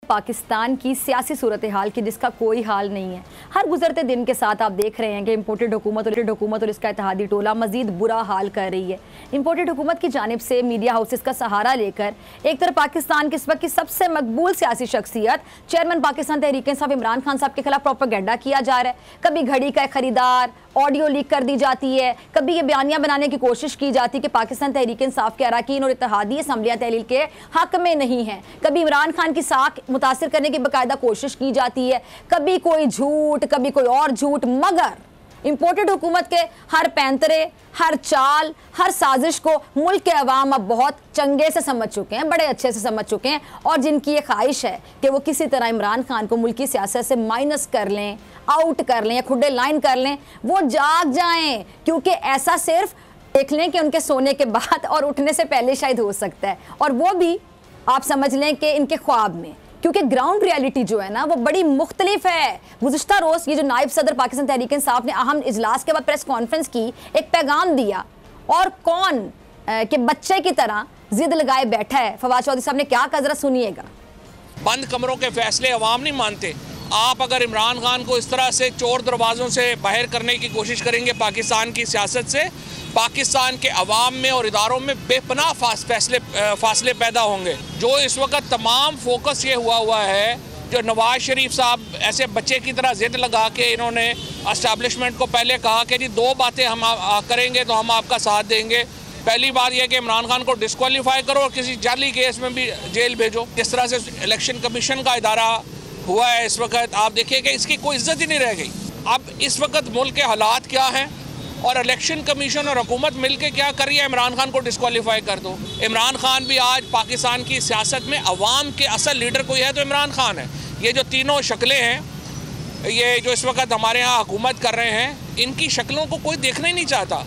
पाकिस्तान की सियासी सूरत हाल की जिसका कोई हाल नहीं है। हर गुजरते दिन के साथ आप देख रहे हैं कि इम्पोर्टेड हुकूमत और इसका इत्तेहादी टोला मजीद बुरा हाल कर रही है। इम्पोर्टेड हुकूमत की जानिब से मीडिया हाउसेस का सहारा लेकर एक तरफ पाकिस्तान की इस वक्त की सबसे मकबूल सियासी शख्सियत चेयरमैन पाकिस्तान तहरीक इंसाफ इमरान खान साहब के खिलाफ प्रोपेगेंडा किया जा रहा है। कभी घड़ी का खरीदार, ऑडियो लीक कर दी जाती है, कभी ये बयानियां बनाने की कोशिश की जाती है कि पाकिस्तान तहरीक इंसाफ के अरकान और इत्तेहादी असम्बलियां तहलील के हक में नहीं है। कभी इमरान खान की साख मुतासिर करने की बाकायदा कोशिश की जाती है, कभी कोई झूठ, कभी कोई और झूठ। मगर इंपोर्टेड हुकूमत के हर पैंतरे, हर चाल, हर साजिश को मुल्क के अवाम अब बहुत चंगे से समझ चुके हैं, बड़े अच्छे से समझ चुके हैं। और जिनकी ये ख्वाहिश है कि वो किसी तरह इमरान खान को मुल्की सियासत से माइनस कर लें, आउट कर लें या खुडे लाइन कर लें, वो जाग जाएं। क्योंकि ऐसा सिर्फ देख लें कि उनके सोने के बाद और उठने से पहले शायद हो सकता है, और वो भी आप समझ लें कि इनके ख्वाब में। क्योंकि ग्राउंड रियलिटी जो है ना वो बड़ी मुख्तलिफ है। गुज़िश्ता रोज़ ये जो नायब सदर पाकिस्तान तहरीक इंसाफ ने अहम इजलास के बाद प्रेस कॉन्फ्रेंस की, एक पैगाम दिया और कौन के बच्चे की तरह जिद लगाए बैठा है। फवाद चौधरी साहब ने क्या कहा, जरा सुनिएगा। बंद कमरों के फैसले अवाम नहीं मानते। आप अगर इमरान खान को इस तरह से चोर दरवाज़ों से बाहर करने की कोशिश करेंगे पाकिस्तान की सियासत से, पाकिस्तान के अवाम में और इदारों में बेपनाह फासले पैदा होंगे। जो इस वक्त तमाम फोकस ये हुआ है, जो नवाज शरीफ साहब ऐसे बच्चे की तरह जिद लगा के इन्होंने एस्टैब्लिशमेंट को पहले कहा कि जी 2 बातें हम करेंगे तो हम आपका साथ देंगे। पहली बात यह कि इमरान खान को डिस्क्वालीफाई करो और किसी जाली केस में भी जेल भेजो। इस तरह से इलेक्शन कमीशन का इदारा हुआ है इस वक्त, आप देखिए कि इसकी कोई इज्जत ही नहीं रह गई। अब इस वक्त मुल्क के हालात क्या हैं और इलेक्शन कमीशन और हुकूमत मिलकर क्या कर रही है, इमरान खान को डिस्क्वालीफाई कर दो। इमरान खान भी आज पाकिस्तान की सियासत में अवाम के असल लीडर कोई है तो इमरान खान है। ये जो तीनों शक्लें हैं, ये जो इस वक्त हमारे यहाँ हुकूमत कर रहे हैं, इनकी शक्लों को कोई देखना ही नहीं चाहता।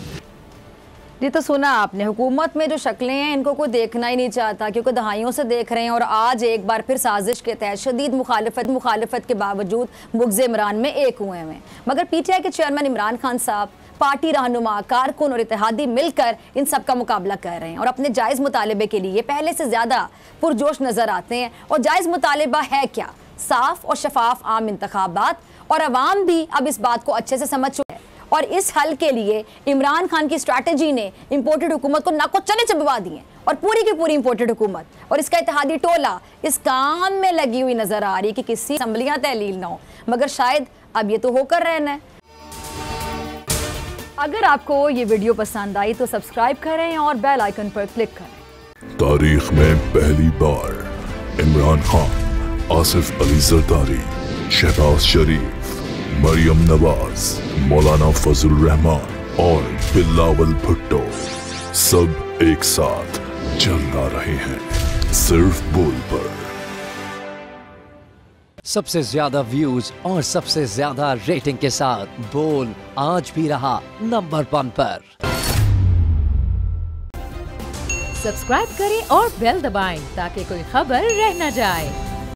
जी तो सुना आपने, हुकूमत में जो शक्लें हैं इनको कोई देखना ही नहीं चाहता, क्योंकि दहाइयों से देख रहे हैं। और आज एक बार फिर साजिश के तहत शदीद मुखालफत के बावजूद मुग़ज़ इमरान में एक हुए हैं। मगर पीटीआई के चेयरमैन इमरान खान साहब, पार्टी रहनुमा, कारकुन और इत्तेहादी मिलकर इन सब का मुकाबला कर रहे हैं और अपने जायज़ मुतालिबे के लिए पहले से ज़्यादा पुरजोश नज़र आते हैं। और जायज़ मुतालिबा है क्या? साफ और शफाफ आम इंतखाबात। और अवाम भी अब इस बात को अच्छे से समझ चुके हैं। और इस हल के लिए इमरान खान की स्ट्रैटेजी ने इंपोर्टेड हुकूमत को नाको चने चबवा दिए और पूरी की पूरी इंपोर्टेड हुकूमत और इसका इत्तेहादी टोला इस काम में लगी हुई नजर आ रही है कि किसी असम्बलियां तहलील ना हो। मगर शायद अब ये तो होकर रहना है। अगर आपको ये वीडियो पसंद आई तो सब्सक्राइब करें और बेल आइकन पर क्लिक करें। तारीख में पहली बार इमरान खान, आसिफ अली जरदारी, शहबाज शरीफ, मरियम नवाज, मौलाना फजल रहमान और बिलावल भुट्टो सब एक साथ चल रहे हैं सिर्फ बोल पर। सबसे ज्यादा व्यूज और सबसे ज्यादा रेटिंग के साथ बोल आज भी रहा नंबर 1 पर। सब्सक्राइब करें और बेल दबाएं ताकि कोई खबर रह न जाए।